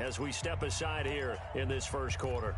as we step aside here in this first quarter.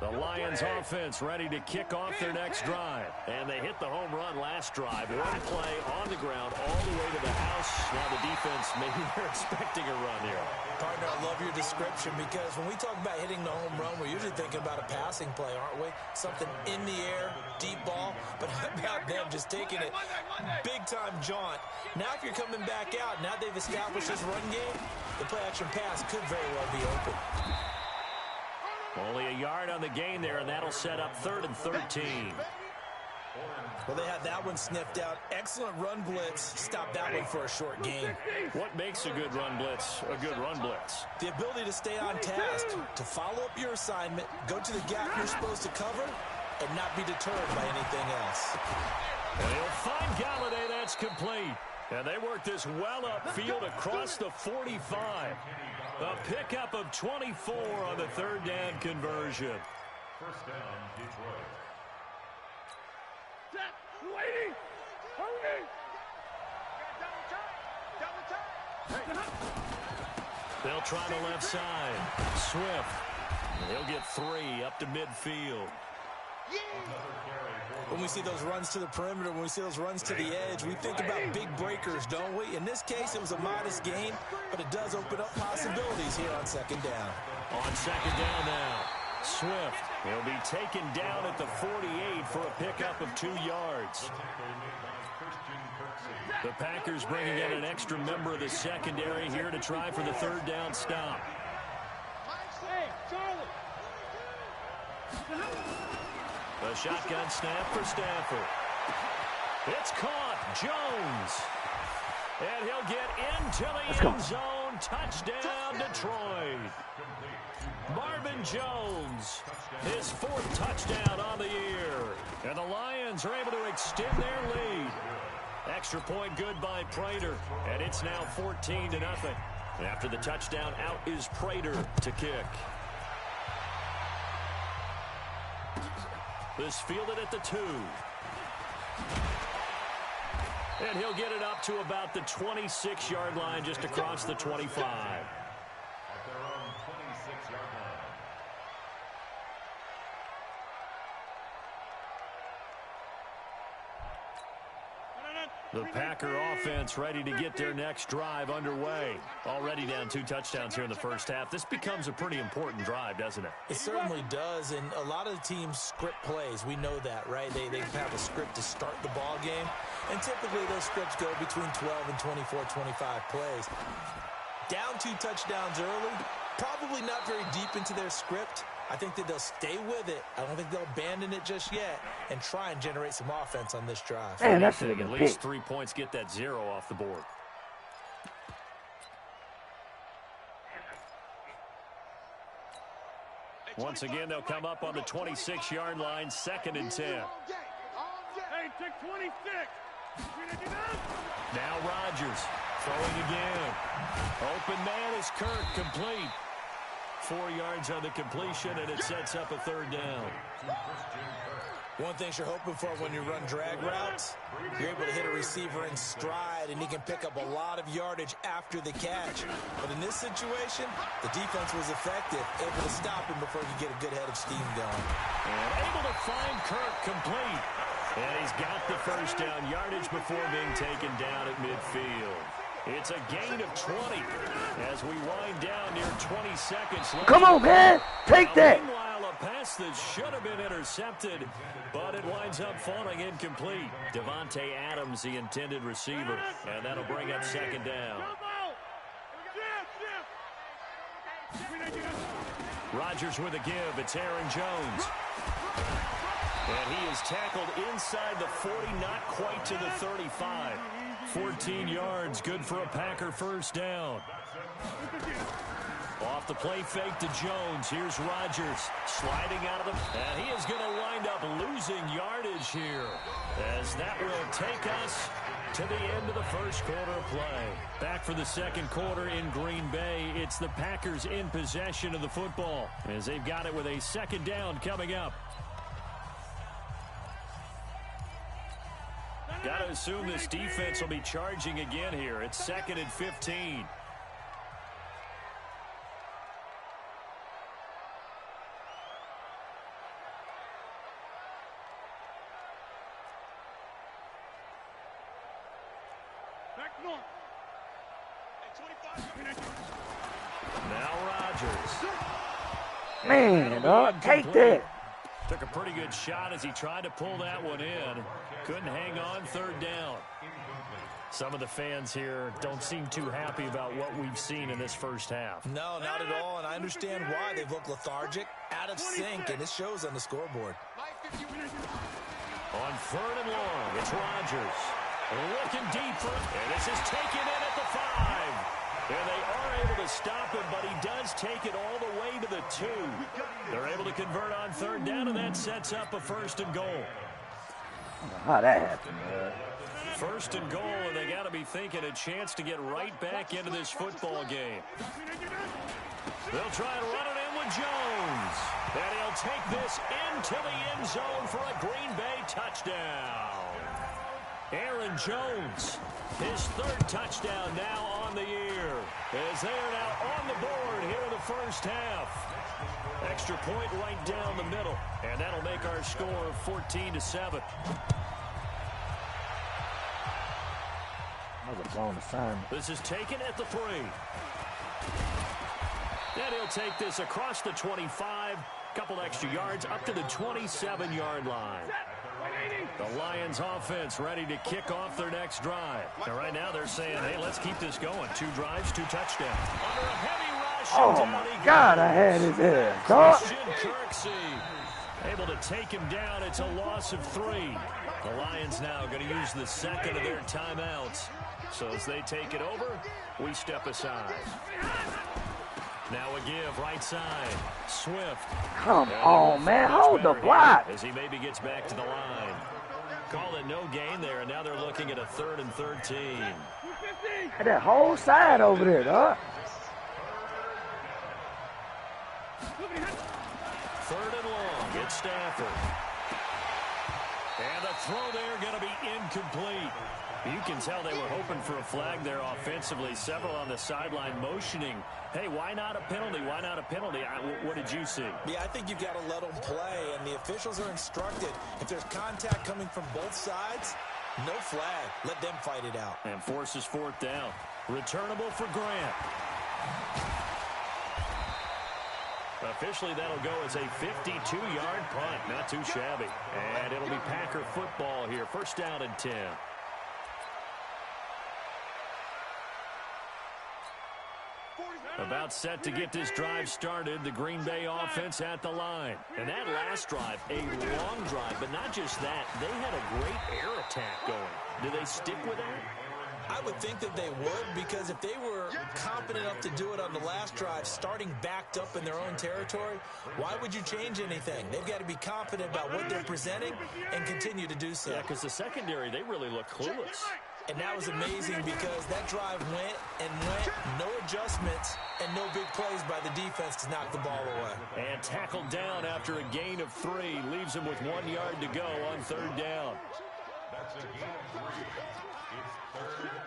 The Lions offense ready to kick off their next drive. And they hit the home run last drive. One play on the ground all the way to the house. Now the defense, maybe they're expecting a run here. Partner, I love your description because when we talk about hitting the home run, we're usually thinking about a passing play, aren't we? Something in the air, deep ball. But how about them just taking it big-time jaunt? Now if you're coming back out, now they've established this run game, the play-action pass could very well be open. Only a yard on the gain there, and that'll set up 3rd and 13. Well, they had that one sniffed out. Excellent run blitz. Stop that one for a short gain. What makes a good run blitz a good run blitz? The ability to stay on task, to follow up your assignment, go to the gap you're supposed to cover, and not be deterred by anything else. Well, he'll find Galladay. That's complete. And they work this well upfield across the 45. A pickup of 24 on the 3rd down conversion. First down, Detroit. Waiting! Hurry! They'll try the left side. Swift. He'll get 3 up to midfield. When we see those runs to the perimeter, when we see those runs to the edge, we think about big breakers, don't we? In this case, it was a modest gain, but it does open up possibilities here on 2nd down. On 2nd down now, Swift. He'll be taken down at the 48 for a pickup of 2 yards. The Packers bringing in an extra member of the secondary here to try for the 3rd down stop. A shotgun snap for Stafford. It's caught. Jones. And he'll get into the end zone. Touchdown, Detroit. Marvin Jones, his 4th touchdown on the year. And the Lions are able to extend their lead. Extra point good by Prater. And it's now 14-0. After the touchdown, out is Prater to kick. This fielded at the 2. And he'll get it up to about the 26-yard line, just across the 25. At their own 26-yard line. The Packer offense ready to get their next drive underway. Already down 2 touchdowns here in the first half. This becomes a pretty important drive, doesn't it? It certainly does, and a lot of the teams script plays. We know that, right? They have a script to start the ball game, and typically those scripts go between 12 and 24, 25 plays. Down 2 touchdowns early, probably not very deep into their script. I think that they'll stay with it. I don't think they'll abandon it just yet and try and generate some offense on this drive. Man, that's at least 3 points, get that 0 off the board. Once again, they'll come up on the 26-yard line, 2nd and 10. Hey, take 26. Now Rodgers throwing again. Open man is Kirk, complete. 4 yards on the completion, and it sets up a 3rd down. One thing you're hoping for when you run drag routes, you're able to hit a receiver in stride, and he can pick up a lot of yardage after the catch. But in this situation, the defense was effective, able to stop him before he could get a good head of steam going. And able to find Kirk complete. And he's got the 1st down yardage before being taken down at midfield. It's a gain of 20 as we wind down near 20 seconds left. Come on, man. Take that. Meanwhile, a pass that should have been intercepted, but it winds up falling incomplete. Devontae Adams, the intended receiver, and that'll bring up 2nd down. Rodgers with a give. It's Aaron Jones. And he is tackled inside the 40, not quite to the 35. 14 yards, good for a Packer 1st down. Off the play fake to Jones. Here's Rodgers sliding out of them. And he is going to wind up losing yardage here, as that will take us to the end of the first quarter of play. Back for the second quarter in Green Bay. It's the Packers in possession of the football as they've got it with a second down coming up. Got to assume this defense will be charging again here. It's 2nd and 15. Now Rodgers. Man, take that. Took a pretty good shot as he tried to pull that one in. Couldn't hang on, 3rd down. Some of the fans here don't seem too happy about what we've seen in this first half. No, not at all, and I understand why. They've looked lethargic, out of sync, and it shows on the scoreboard. On 3rd and long, it's Rodgers. Looking deeper, and this is taken in at the 5. And they are able to stop him, but he does take it all the way to the 2. They're able to convert on 3rd down, and that sets up a 1st and goal. How that happened, man? 1st and goal, and they got to be thinking a chance to get right back into this football game. They'll try and run it in with Jones. And he'll take this into the end zone for a Green Bay touchdown. Aaron Jones, his 3rd touchdown now on the year, as they are now on the board here in the first half. Extra point right down the middle, and that'll make our score 14-7. That was a blown assignment. This is taken at the 3. And he'll take this across the 25, couple extra yards up to the 27-yard line. The Lions offense ready to kick off their next drive. And right now they're saying, hey, let's keep this going. 2 drives, 2 touchdowns. Under a heavy rush. Oh, my God, I had his head. Christian Kirksey able to take him down. It's a loss of 3. The Lions now going to use the 2nd of their timeouts. So as they take it over, we step aside. Now a give, right side. Swift. Come on, man. Hold the block. As he maybe gets back to the line. Call it no gain there, and now they're looking at a 3rd and 13. That whole side over there, dog. 3rd and long. It's Stafford. And the throw there going to be incomplete. You can tell they were hoping for a flag there offensively. Several on the sideline motioning. Hey, why not a penalty? Why not a penalty? What did you see? Yeah, I think you've got to let them play, and the officials are instructed. If there's contact coming from both sides, no flag. Let them fight it out. And forces 4th down. Returnable for Grant. Officially, that'll go as a 52-yard punt. Not too shabby. And it'll be Packer football here. 1st down and 10. About set to get this drive started. The Green Bay offense at the line. And that last drive, a long drive, but not just that. They had a great air attack going. Do they stick with that? I would think that they would, because if they were competent enough to do it on the last drive, starting backed up in their own territory, why would you change anything? They've got to be confident about what they're presenting and continue to do so. Yeah, because the secondary, they really look clueless. And that was amazing because that drive went and went, no adjustments, and no big plays by the defense to knock the ball away. And tackled down after a gain of 3. Leaves him with 1 yard to go on 3rd down. That's a gain of 3. It's 3rd and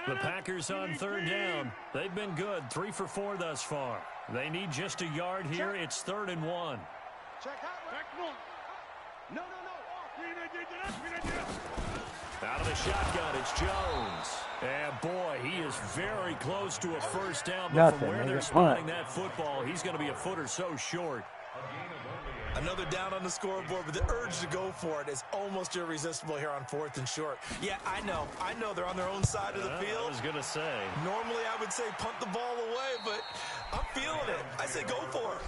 1. The Packers on 3rd down. They've been good. 3 for 4 thus far. They need just a yard here. It's 3rd and 1. Out of the shotgun, it's Jones. And boy, he is very close to a 1st down. But from where they're spotting that football, he's going to be a foot or so short. Another down on the scoreboard, but the urge to go for it is almost irresistible here on 4th and short. Yeah, I know they're on their own side of the field. I was going to say. Normally I would say punt the ball away, but I'm feeling it. I say go for it.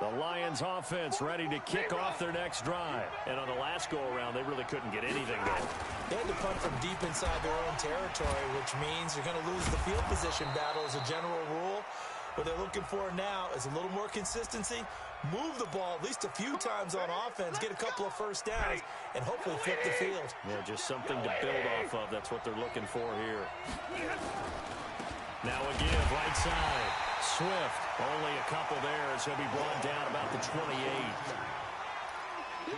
The Lions offense ready to kick off their next drive. And on the last go-around, they really couldn't get anything going. They had to punt from deep inside their own territory, which means you're going to lose the field position battle as a general rule. What they're looking for now is a little more consistency, move the ball at least a few times on offense, get a couple of first downs, and hopefully flip the field. Yeah, just something to build off of. That's what they're looking for here. Now a give, right side. Swift, only a couple there as he'll be brought down about the 28.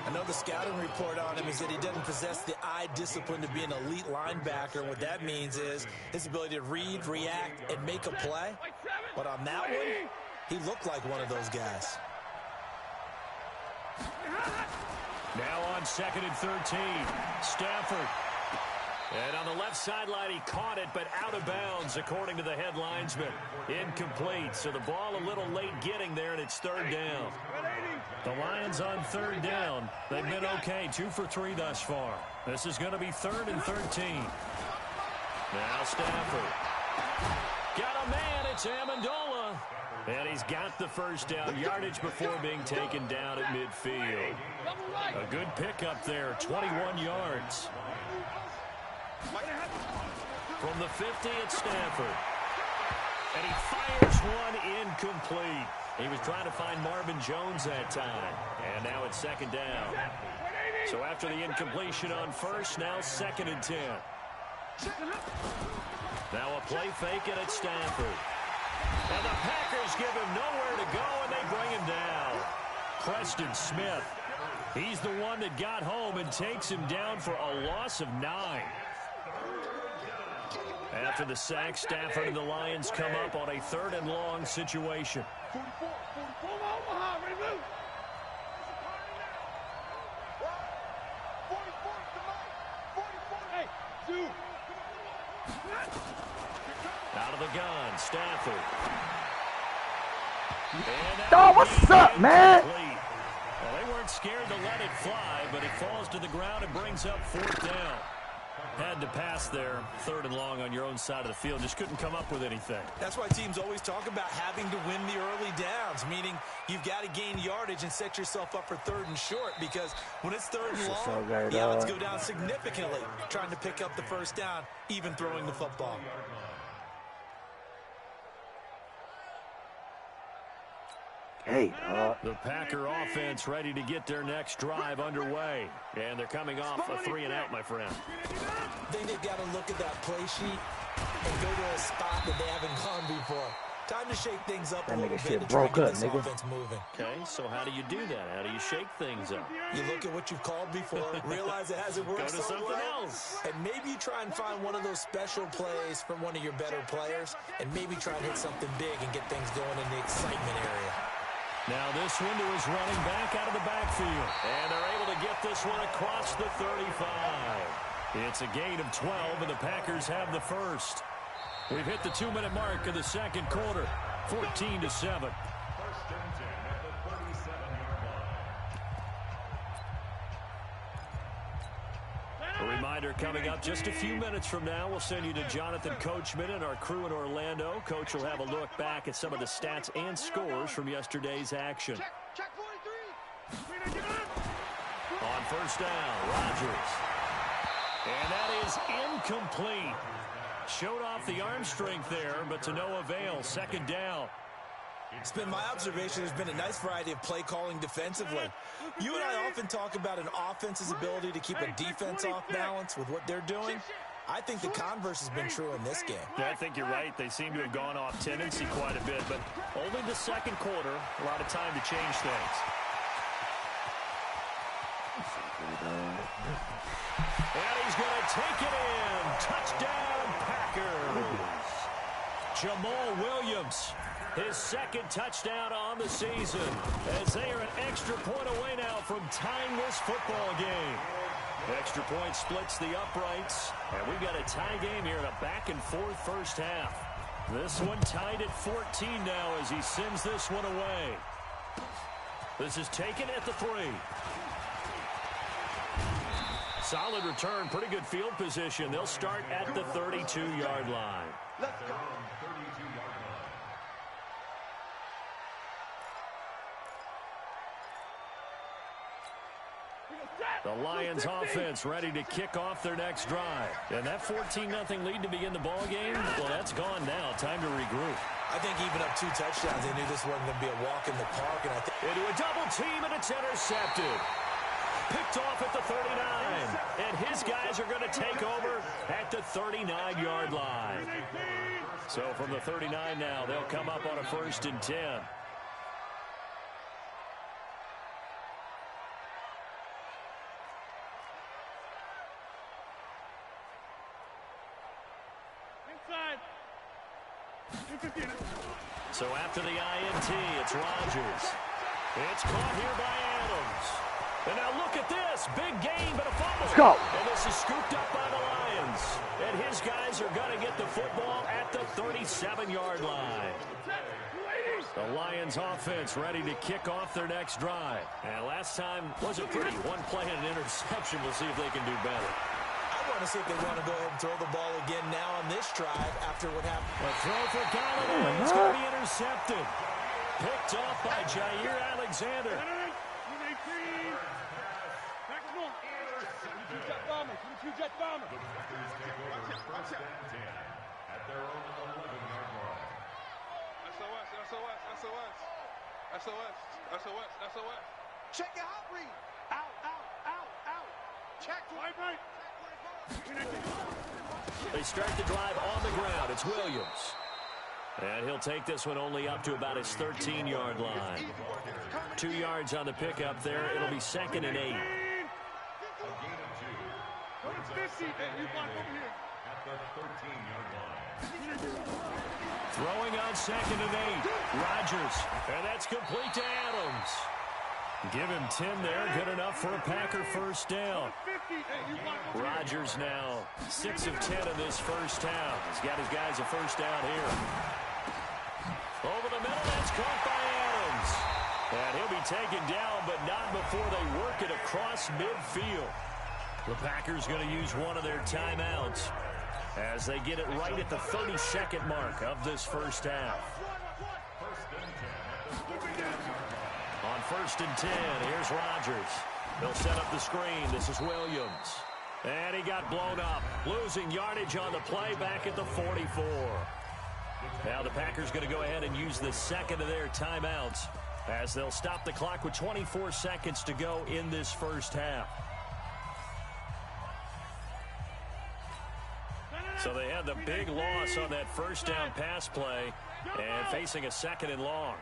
I know the scouting report on him is that he doesn't possess the eye discipline to be an elite linebacker. What that means is his ability to read, react, and make a play. But on that one, he looked like one of those guys. Now on 2nd and 13, Stafford. And on the left sideline, he caught it, but out of bounds, according to the head linesman. Incomplete, so the ball a little late getting there, and it's 3rd down. The Lions on 3rd down. They've been okay, 2 for 3 thus far. This is going to be 3rd and 13. Now Stafford. Got a man, it's Amendola. And he's got the first down, yardage before being taken down at midfield. A good pickup there, 21 yards. From the 50, it's Stafford. And he fires one incomplete. He was trying to find Marvin Jones that time. And now it's 2nd down. So after the incompletion on 1st, now 2nd and 10. Now a play fake, and it's Stafford. And the Packers give him nowhere to go, and they bring him down. Preston Smith. He's the one that got home and takes him down for a loss of 9. After the sack, Stafford and the Lions come up on a 3rd and long situation. Out of the gun, Stafford. Oh, what's up, man? Well, they weren't scared to let it fly, but it falls to the ground and brings up 4th down. Had to pass there, 3rd and long on your own side of the field. Just couldn't come up with anything. That's why teams always talk about having to win the early downs, meaning you've got to gain yardage and set yourself up for 3rd and short, because when it's 3rd and long, the odds go down significantly trying to pick up the first down, even throwing the football. Hey, the Packer offense ready to get their next drive underway. And they're coming off a 3-and-out, my friend. I think they've got to look at that play sheet and go to a spot that they haven't gone before. Time to shake things up a little bit and try to get this offense moving. Okay, so how do you do that? How do you shake things up? You look at what you've called before, realize it hasn't worked so well, something else. and maybe you try and find one of those special plays from one of your better players, and maybe try and hit something big and get things going in the excitement area. Now this window is running back out of the backfield. And they're able to get this one across the 35. It's a gain of 12, and the Packers have the first. We've hit the 2-minute mark of the 2nd quarter, 14-7. 1st and 10 at the 37-yard line. A reminder coming up just a few minutes from now. We'll send you to Jonathan Coachman and our crew in Orlando. Coach will have a look back at some of the stats and scores from yesterday's action. Check 43. On 1st down, Rodgers. And that is incomplete. Showed off the arm strength there, but to no avail. 2nd down. It's been my observation there's been a nice variety of play calling defensively. You and I often talk about an offense's ability to keep a defense off balance with what they're doing. I think the converse has been true in this game. Yeah, I think you're right. They seem to have gone off tendency quite a bit, but only the 2nd quarter, a lot of time to change things. And he's going to take it in. Touchdown, Packers. Jamal Williams, his 2nd touchdown on the season, as they are an extra point away now from tying this football game. Extra point splits the uprights, and we've got a tie game here in a back-and-forth first half. This one tied at 14 now as he sends this one away. This is taken at the 3. Solid return, pretty good field position. They'll start at the 32-yard line. Let's go. 32-yard line. The Lions offense ready to kick off their next drive. And that 14-0 lead to begin the ball game, well, that's gone now. Time to regroup. I think even up 2 touchdowns, they knew this wasn't going to be a walk in the park. And I think into a double team, and it's intercepted. Picked off at the 39. And his guys are going to take over at the 39-yard line. So from the 39 now, they'll come up on a 1st and 10. So after the INT, it's Rodgers. It's caught here by Adams. And now look at this. Big gain, but a fumble. Let's go. And this is scooped up by the Lions. And his guys are going to get the football at the 37-yard line. The Lions offense ready to kick off their next drive. And last time wasn't pretty. One play and an interception. We'll see if they can do better. I want to see if they want to go ahead and throw the ball again now on this drive after what happened. A throw for Galladay. It's going to be intercepted. Picked off by Jair Alexander. SOS. Check your hot read. Out. Check. Right. They start the drive on the ground. It's Williams. And he'll take this one only up to about his 13-yard line. 2 yards on the pickup there. It'll be 2nd and 8. Throwing on 2nd and 8. Rodgers. And that's complete to Adams. Give him 10 there. Good enough for a Packer 1st down. Rodgers now 6 of 10 in this first half. He's got his guys a 1st down here. Over the middle, that's caught by Adams. And he'll be taken down, but not before they work it across midfield. The Packers going to use one of their timeouts as they get it right at the 32nd mark of this first half. On 1st and 10, here's Rodgers. They'll set up the screen. This is Williams. And he got blown up. Losing yardage on the play back at the 44. Now the Packers going to go ahead and use the 2nd of their timeouts as they'll stop the clock with 24 seconds to go in this first half. So they had the big loss on that 1st down pass play and facing a 2nd and long.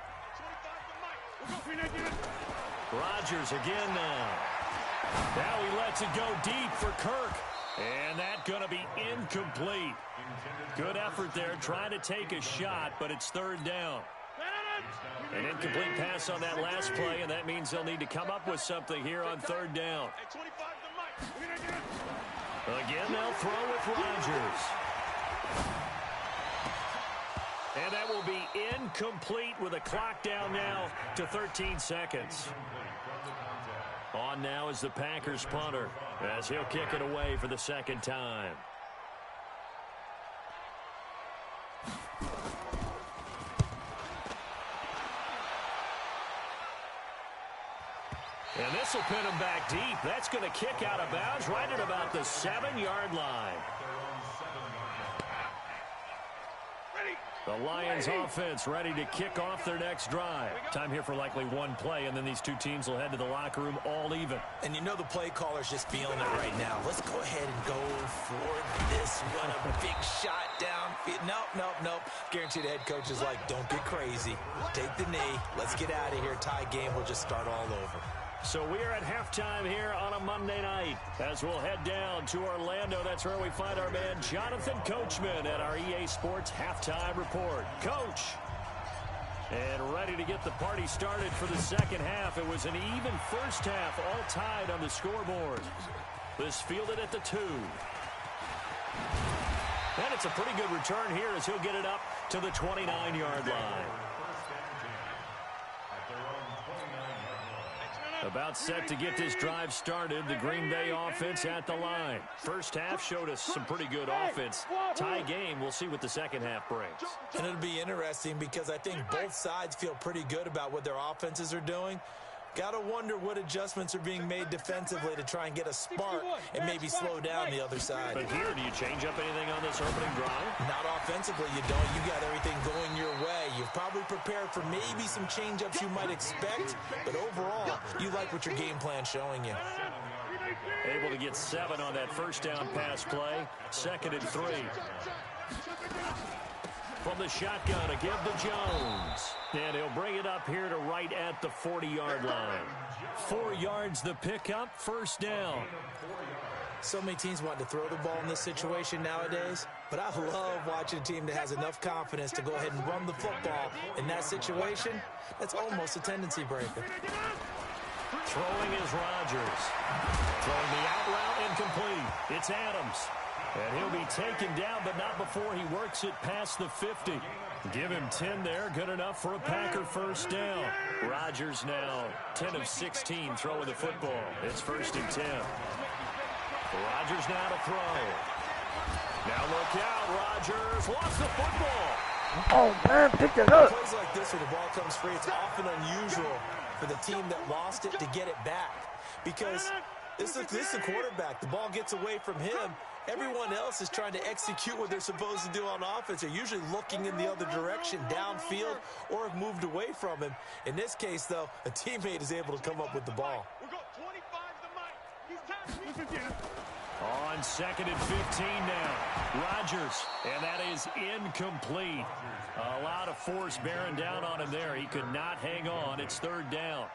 Rodgers again now. Now he lets it go deep for Kirk. And that's going to be incomplete. Good effort there trying to take a shot, but it's 3rd down. An incomplete pass on that last play, and that means they'll need to come up with something here on 3rd down. Again, they'll throw with Rodgers. And that will be incomplete with a clock down now to 13 seconds. On now is the Packers punter as he'll kick it away for the 2nd time. And this will pin him back deep. That's going to kick out of bounds right at about the 7-yard line. The Lions offense ready to kick off their next drive. Time here for likely one play, and then these two teams will head to the locker room all even. And you know the play caller's just feeling it right now. Let's go ahead and go for this one. A big shot down. Nope. Guaranteed the head coach is like, don't get crazy. Take the knee. Let's get out of here. Tie game will just start all over. So we are at halftime here on a Monday night as we'll head down to Orlando. That's where we find our man Jonathan Coachman at our EA Sports Halftime Report. Coach, and ready to get the party started for the 2nd half. It was an even first half, all tied on the scoreboard. This fielded at the 2. And it's a pretty good return here as he'll get it up to the 29-yard line. About set to get this drive started. The Green Bay offense at the line. First half showed us some pretty good offense. Tie game. We'll see what the 2nd half brings. And it'll be interesting because I think both sides feel pretty good about what their offenses are doing. Gotta wonder what adjustments are being made defensively to try and get a spark and maybe slow down the other side. But here, do you change up anything on this opening drive? Not offensively, you don't. You got everything going your way. You've probably prepared for maybe some change-ups you might expect, but overall, you like what your game plan's showing you. Able to get 7 on that first down pass play. 2nd and 3. From the shotgun, a give to Jones. And he'll bring it up here to right at the 40-yard line. 4 yards the pickup, first down. So many teams want to throw the ball in this situation nowadays, but I love watching a team that has enough confidence to go ahead and run the football in that situation. That's almost a tendency breaker. Throwing is Rodgers. Throwing the out route incomplete. It's Adams. And he'll be taken down, but not before he works it past the 50. Give him 10 there. Good enough for a Packer first down. Rodgers now 10 of 16 throwing the football. It's 1st and 10. Rodgers now to throw. Now look out. Rodgers lost the football. Oh, man, picked it up. Plays like this where the ball comes free, it's often unusual for the team that lost it to get it back. Because this is a quarterback. The ball gets away from him. Everyone else is trying to execute what they're supposed to do on offense. They're usually looking in the other direction, downfield, or have moved away from him. In this case, though, a teammate is able to come up with the ball. On 2nd and 15 now. Rodgers, and that is incomplete. A lot of force bearing down on him there. He could not hang on. It's 3rd down.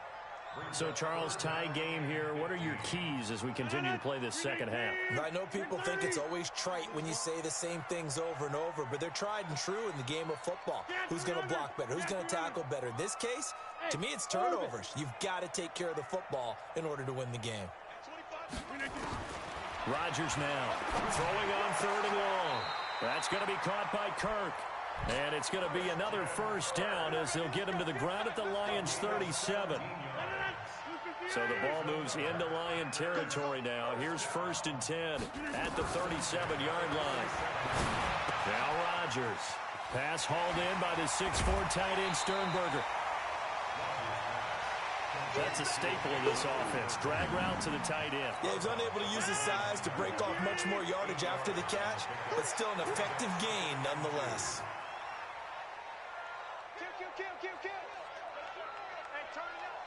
So, Charles, tie game here. What are your keys as we continue to play this second half? I know people think it's always trite when you say the same things over and over, but they're tried and true in the game of football. Who's going to block better? Who's going to tackle better? In this case, to me, it's turnovers. You've got to take care of the football in order to win the game. Rodgers now throwing on 3rd and long. That's going to be caught by Kirk. And it's going to be another first down as they'll get him to the ground at the Lions' 37. So the ball moves into Lion territory now. Here's 1st and 10 at the 37-yard line. Now Rodgers. Pass hauled in by the 6'4" tight end Sternberger. That's a staple of this offense. Drag route to the tight end. Yeah, he's unable to use his size to break off much more yardage after the catch, but still an effective gain nonetheless. Kill. Hey, turn it up.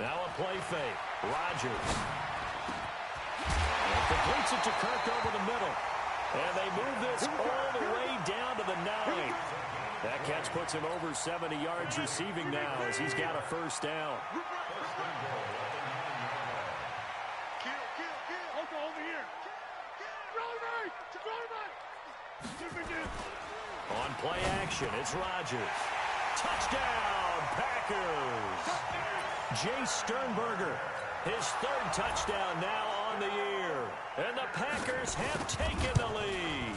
Now a play fake. Rodgers. And completes it to Kirk over the middle. And they move this all the way down to the 9. That catch puts him over 70 yards receiving now as he's got a first down. Over here. On play action, it's Rodgers. Touchdown, Packers. Jace Sternberger, his 3rd touchdown now on the year. And the Packers have taken the lead.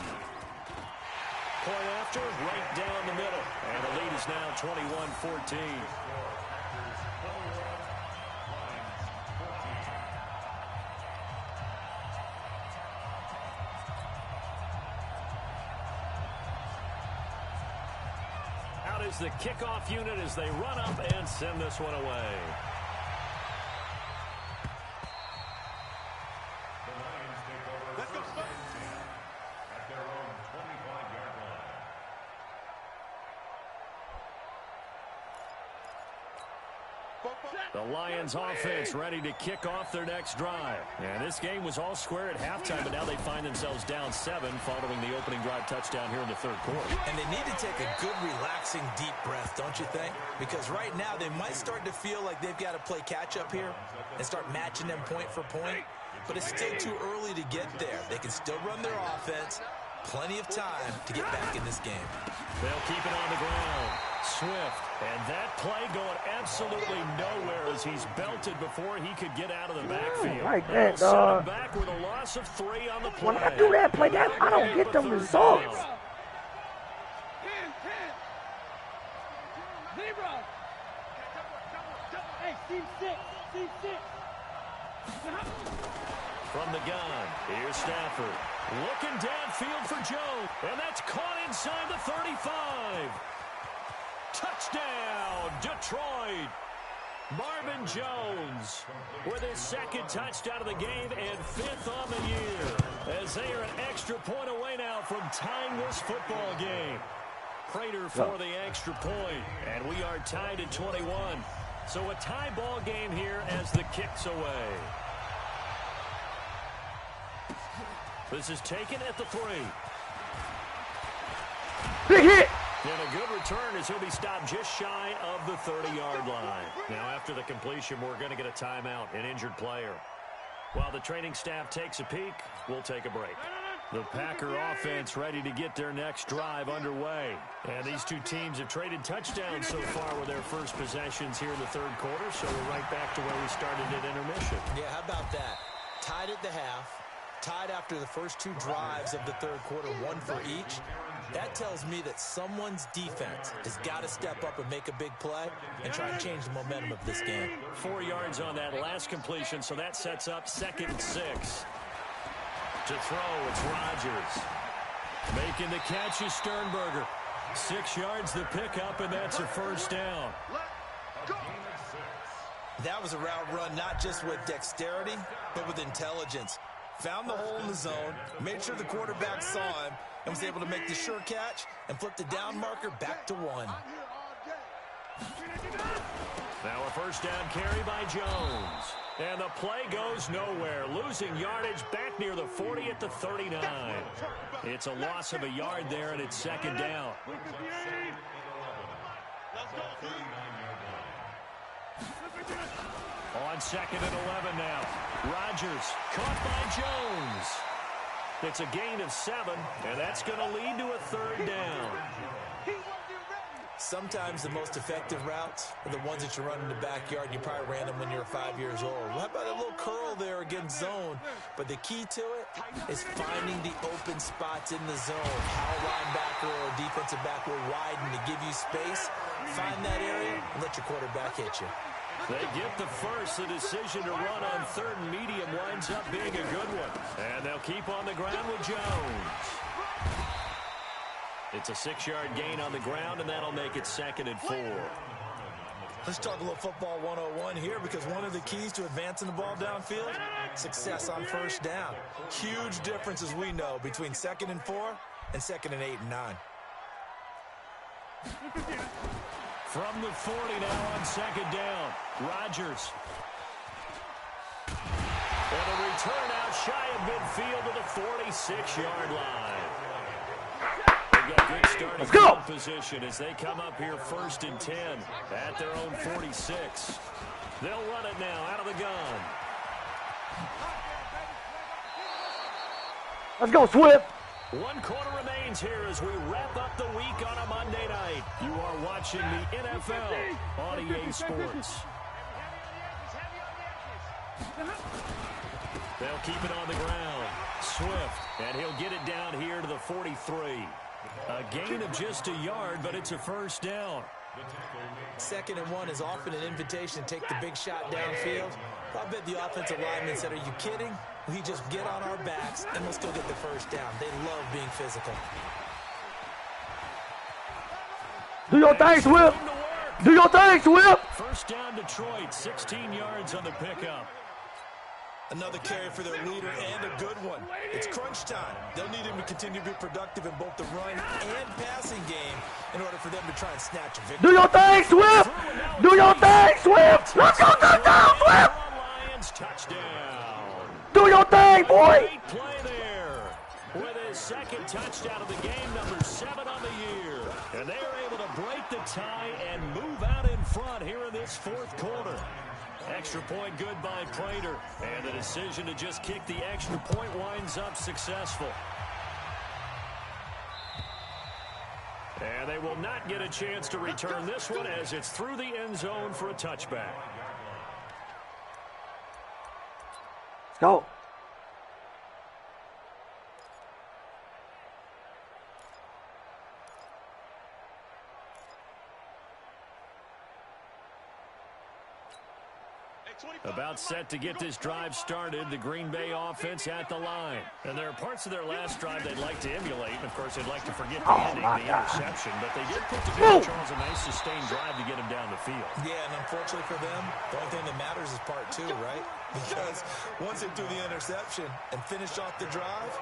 Point after, right down the middle. And the lead is now 21-14. Out is the kickoff unit as they run up and send this one away. Let's go. At their own 25-yard line. The Lions offense ready to kick off their next drive. And this game was all square at halftime, but now they find themselves down 7 following the opening drive touchdown here in the 3rd quarter. And they need to take a good, relaxing, deep breath, don't you think? Because right now they might start to feel like they've got to play catch-up here and start matching them point for point. But it's still too early to get there. They can still run their offense. Plenty of time to get back in this game. They'll keep it on the ground. Swift. And that play going absolutely nowhere as he's belted before he could get out of the backfield. Like that, Set him dog. back with a loss of 3 on the play. When I do that play, I don't get them results. Zebra. Hey, team 6. From the gun, here's Stafford. Looking downfield for Jones. And that's caught inside the 35. Touchdown, Detroit. Marvin Jones with his second touchdown of the game and 5th on the year. As they are an extra point away now from tying this football game. Prater for the extra point. And we are tied at 21. So a tie ball game here as the kick's away. This is taken at the 3. Big hit. And a good return as he'll be stopped just shy of the 30-yard line. Now, after the completion, we're going to get a timeout, an injured player. While the training staff takes a peek, we'll take a break. The Packer offense ready to get their next drive underway. And these two teams have traded touchdowns so far with their first possessions here in the third quarter, so we're right back to where we started at intermission. Yeah, how about that? Tied at the half. Tied after the first 2 drives of the third quarter, 1 for each. That tells me that someone's defense has got to step up and make a big play and try and change the momentum of this game. 4 yards on that last completion, so that sets up 2nd and 6. To throw, it's Rodgers. Making the catch is Sternberger. 6 yards the pickup, and that's a first down. That was a route run not just with dexterity, but with intelligence. Found the hole in the zone, made sure the quarterback saw him, and was able to make the sure catch and flip the down marker back to 1. Now a first down carry by Jones. And the play goes nowhere. Losing yardage back near the 40 at the 39. It's a loss of a yard there, and it's 2nd down. On 2nd and 11 now. Rodgers caught by Jones. It's a gain of 7, and that's going to lead to a 3rd down. Sometimes the most effective routes are the ones that you run in the backyard. You probably ran them when you were 5 years old. How about a little curl there against zone? But the key to it is finding the open spots in the zone. How a linebacker or a defensive back will widen to give you space. Find that area and let your quarterback hit you. They get the first. The decision to run on 3rd and medium winds up being a good one. And they'll keep on the ground with Jones. It's a 6-yard gain on the ground, and that'll make it 2nd and 4. Let's talk a little football 101 here, because one of the keys to advancing the ball downfield, success on first down. Huge difference, as we know, between 2nd and 4 and 2nd and 8 and 9. From the 40 now on 2nd down. Rodgers. And a return out shy of midfield to the 46-yard line. They've got good starting field position as they come up here 1st and 10 at their own 46. They'll run it now out of the gun. Let's go, Swift. 1 quarter remains here as we wrap up the week on a Monday night. You are watching the NFL on EA Sports. They'll keep it on the ground. Swift, and he'll get it down here to the 43. A gain of just a yard, but it's a first down. 2nd and 1 is often an invitation to take the big shot downfield. I bet the offensive lineman said, "Are you kidding? We just get on our backs and we'll still get the first down." They love being physical. Do your thing, Swift. Do your thing, Swift. First down, Detroit. 16 yards on the pickup. Another carry for their leader, and a good one. It's crunch time. They'll need him to continue to be productive in both the run and passing game in order for them to try and snatch a victory. Do your thing, Swift. Do your thing, Swift. Let's go, touchdown, Swift. Lions touchdown. Do your thing, boy. Great play there with his 2nd touchdown of the game, number 7 on the year. And they are able to break the tie and move out in front here in this 4th quarter. Extra point good by Prater. And the decision to just kick the extra point winds up successful. And they will not get a chance to return this one as it's through the end zone for a touchback. Let's go. Hey, 25. About set to get this drive started, the Green Bay offense at the line. And there are parts of their last drive they'd like to emulate. And, of course, they'd like to forget the ending, the interception. But they did put together, Charles, a nice sustained drive to get him down the field. Yeah, and unfortunately for them, the only thing that matters is part two, right? Because once they threw the interception and finished off the drive,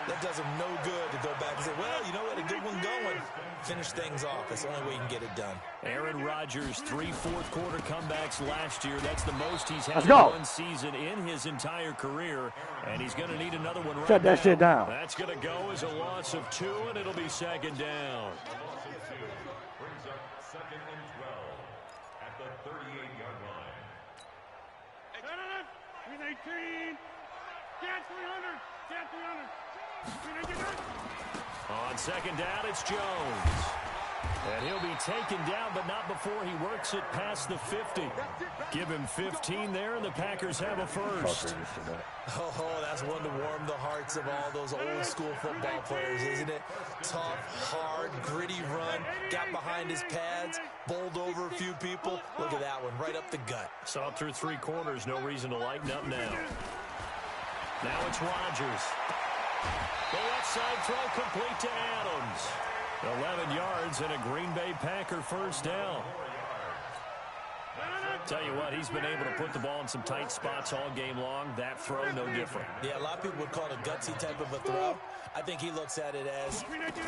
that does them no good to go back and say, well, you know what, a good one going. Finish things off. That's the only way you can get it done. Aaron Rodgers, 3 fourth-quarter comebacks last year. That's the most he's had in one season in his entire career. And he's going to need another one right now. Shut that shit down. That's going to go as a loss of 2, and it'll be second down. Brings up 2nd and 12 at the 38-yard line. 18. Get 300. Get 300. On second down, it's Jones. And he'll be taken down, but not before he works it past the 50. Give him 15 there, and the Packers have a first. Oh, that's one to warm the hearts of all those old-school football players, isn't it? Tough, hard, gritty run, got behind his pads, bowled over a few people. Look at that one, right up the gut. Saw it through 3 quarters, no reason to lighten up now. Now it's Rodgers. The left side throw complete to Adams. 11 yards and a Green Bay Packer first down. Tell you what, he's been able to put the ball in some tight spots all game long. That throw, no different. Yeah, a lot of people would call it a gutsy type of a throw. I think he looks at it as,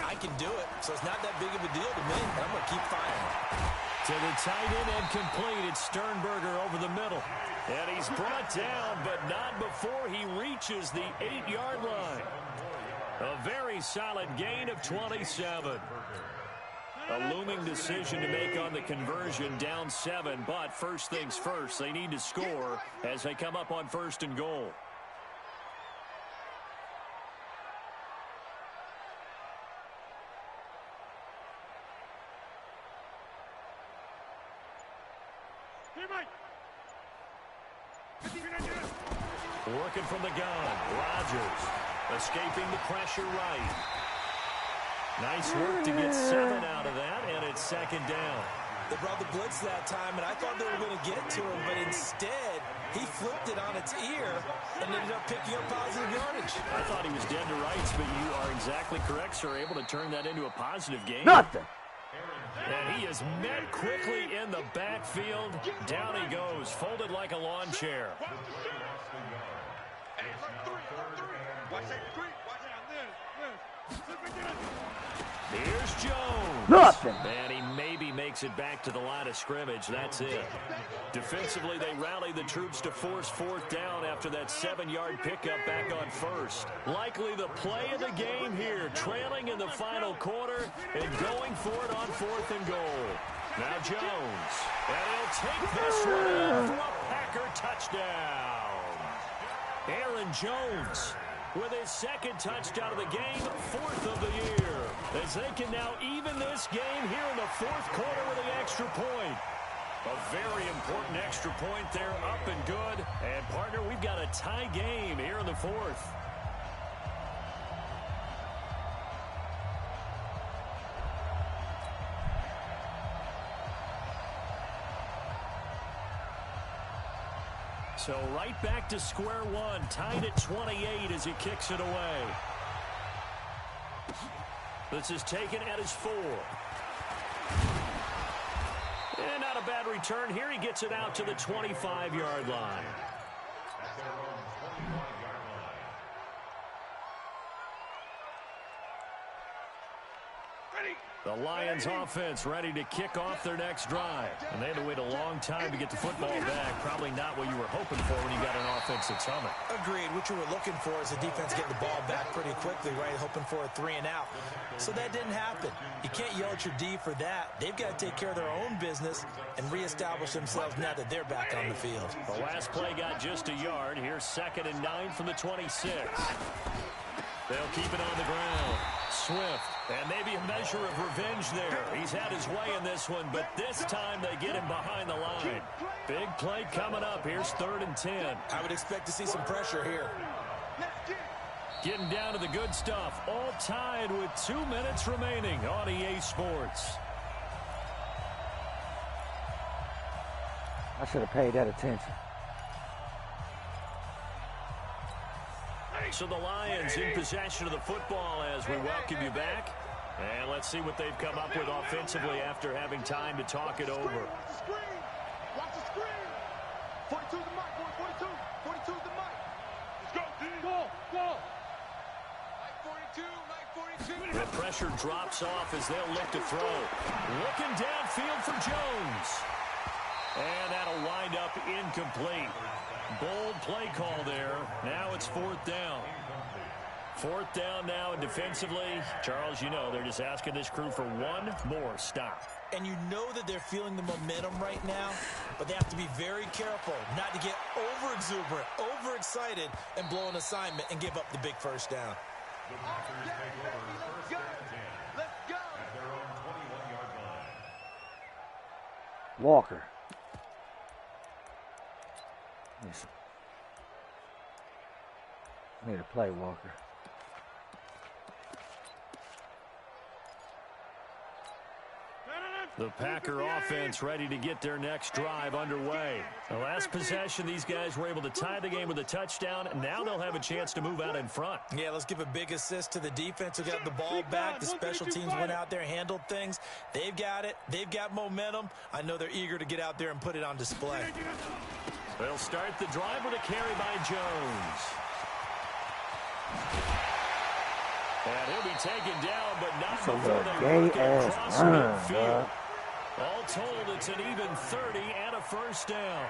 I can do it, so it's not that big of a deal to me. I'm going to keep firing. To the tight end and complete. It's Sternberger over the middle. And he's brought down, but not before he reaches the 8-yard line. A very solid gain of 27. A looming decision to make on the conversion, down 7. But first things first, they need to score as they come up on 1st and goal. Working from the gun, Rodgers escaping the pressure right. Nice work to get 7 out of that, and it's second down. They brought the blitz that time, and I thought they were going to get to him, but instead, he flipped it on its ear and ended up picking up positive yardage. I thought he was dead to rights, but you are exactly correct, sir. Able to turn that into a positive game. Nothing. And he is met quickly in the backfield. Down he goes, folded like a lawn chair. Here's Jones. Nothing. And he maybe makes it back to the line of scrimmage. That's it. Defensively, they rally the troops to force 4th down after that 7-yard pickup back on 1st. Likely the play of the game here, trailing in the final quarter and going for it on 4th and goal. Now Jones. And he'll take this one for a Packer touchdown. Aaron Jones with his 2nd touchdown of the game, 4th of the year. As they can now even this game here in the 4th quarter with an extra point. A very important extra point there, up and good. And, partner, we've got a tie game here in the 4th. So right back to square one, tied at 28 as he kicks it away. This is taken at his 4. And not a bad return here. He gets it out to the 25-yard line. The Lions offense ready to kick off their next drive. And they had to wait a long time to get the football back. Probably not what you were hoping for when you got an offense that's humming. Agreed. What you were looking for is the defense getting the ball back pretty quickly, right? Hoping for a 3 and out. So that didn't happen. You can't yell at your D for that. They've got to take care of their own business and reestablish themselves now that they're back on the field. The last play got just a yard. Here's 2nd and 9 from the 26. They'll keep it on the ground. Swift, and maybe a measure of revenge there. He's had his way in this one, but this time they get him behind the line. Big play coming up. Here's 3rd and 10. I would expect to see some pressure here. Getting down to the good stuff. All tied with 2 minutes remaining on EA Sports. I should have paid that attention. So the Lions in possession of the football as we welcome you back. And let's see what they've come up with offensively after having time to talk it over. Watch the screen. Watch the screen. 42's the mic, boy. 42. 42's the mic. Let's go, D. Go. Mike 42. The pressure drops off as they'll look to throw. Looking downfield for Jones. And that'll wind up incomplete. Bold play call there. Now it's 4th down. 4th down now, and defensively, Charles, you know, they're just asking this crew for one more stop. And you know that they're feeling the momentum right now, but they have to be very careful not to get over-exuberant, overexcited, and blow an assignment and give up the big first down. The Packers take over first and 10. Let's go. At their own 21-yard line. Walker. Listen. I need to play Walker. The Packer offense ready to get their next drive underway. The last possession, these guys were able to tie the game with a touchdown, and now they'll have a chance to move out in front. Yeah, let's give a big assist to the defense who got the ball back. The special teams went out there, handled things. They've got it. They've got momentum. I know they're eager to get out there and put it on display. They'll start the drive with a carry by Jones. And he'll be taken down, but not before they work it across midfield. All told, it's an even 30 and a first down.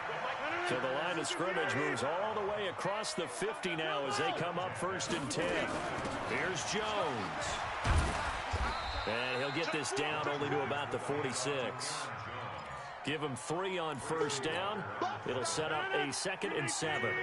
So the line of scrimmage moves all the way across the 50 now as they come up 1st and 10. Here's Jones. And he'll get this down only to about the 46. Give him 3 on first down. It'll set up a 2nd and 7.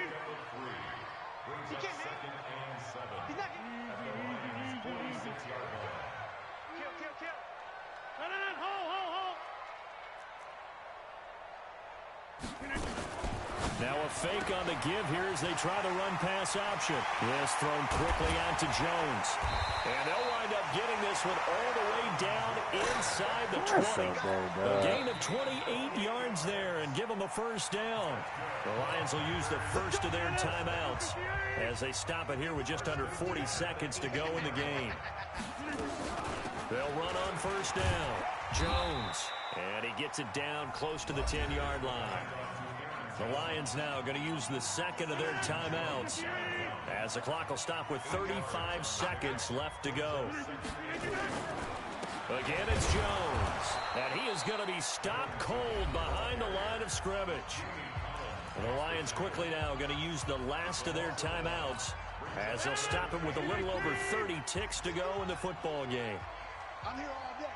Now a fake on the give here as they try the run-pass option. This thrown quickly out to Jones. And they'll wind up getting this one all the way down inside the 20. A gain of 28 yards there and give them a first down. The Lions will use the first of their timeouts as they stop it here with just under 40 seconds to go in the game. They'll run on first down. Jones. And he gets it down close to the 10-yard line. The Lions now going to use the second of their timeouts as the clock will stop with 35 seconds left to go. Again, it's Jones. And he is going to be stopped cold behind the line of scrimmage. And the Lions quickly now going to use the last of their timeouts as they'll stop it with a little over 30 ticks to go in the football game. I'm here all day.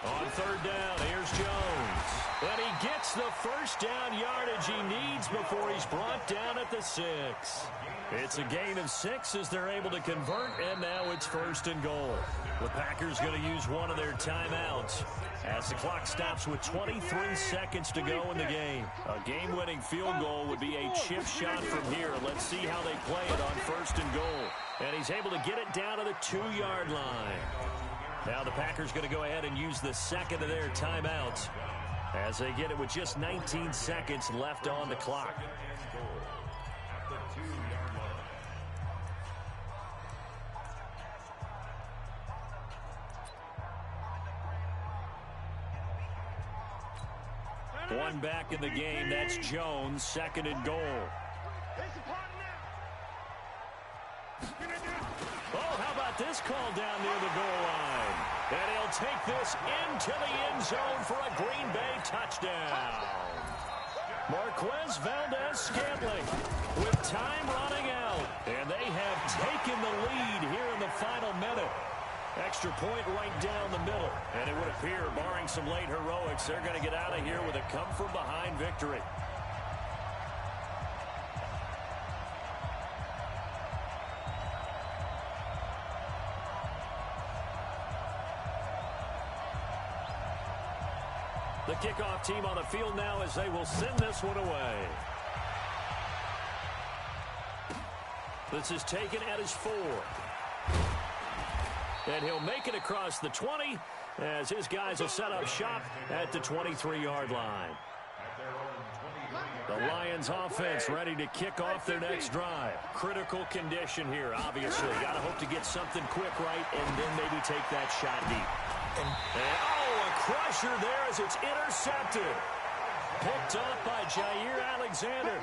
On 3rd down, here's Jones. And he gets the first down yardage he needs before he's brought down at the 6. It's a gain of 6 as they're able to convert, and now it's 1st and goal. The Packers going to use one of their timeouts as the clock stops with 23 seconds to go in the game. A game-winning field goal would be a chip shot from here. Let's see how they play it on 1st and goal. And he's able to get it down to the 2-yard line. Now the Packers going to go ahead and use the second of their timeouts as they get it with just 19 seconds left on the clock. One back in the game, that's Jones, 2nd and goal. Oh, how about this call down near the goal line? And he'll take this into the end zone for a Green Bay touchdown. Marquez Valdez-Scantling with time running out. And they have taken the lead here in the final minute. Extra point right down the middle. And it would appear, barring some late heroics, they're going to get out of here with a come-from-behind victory. The kickoff team on the field now as they will send this one away. This is taken at his 4. And he'll make it across the 20 as his guys will set up shop at the 23-yard line. At their own 23-yard The Lions offense ready to kick off their next drive. Critical condition here, obviously. Got to hope to get something quick right and then maybe take that shot deep. And a crusher there as it's intercepted. Picked up by Jair Alexander.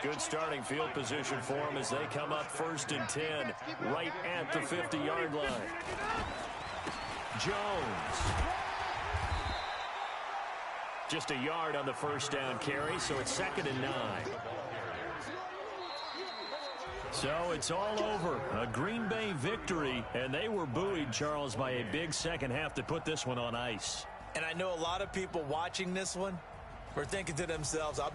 Good starting field position for them as they come up 1st and 10, right at the 50-yard line. Jones. Just a yard on the first down carry, so it's 2nd and 9. So it's all over. A Green Bay victory, and they were buoyed, Charles, by a big second half that put this one on ice. And I know a lot of people watching this one were thinking to themselves, I bet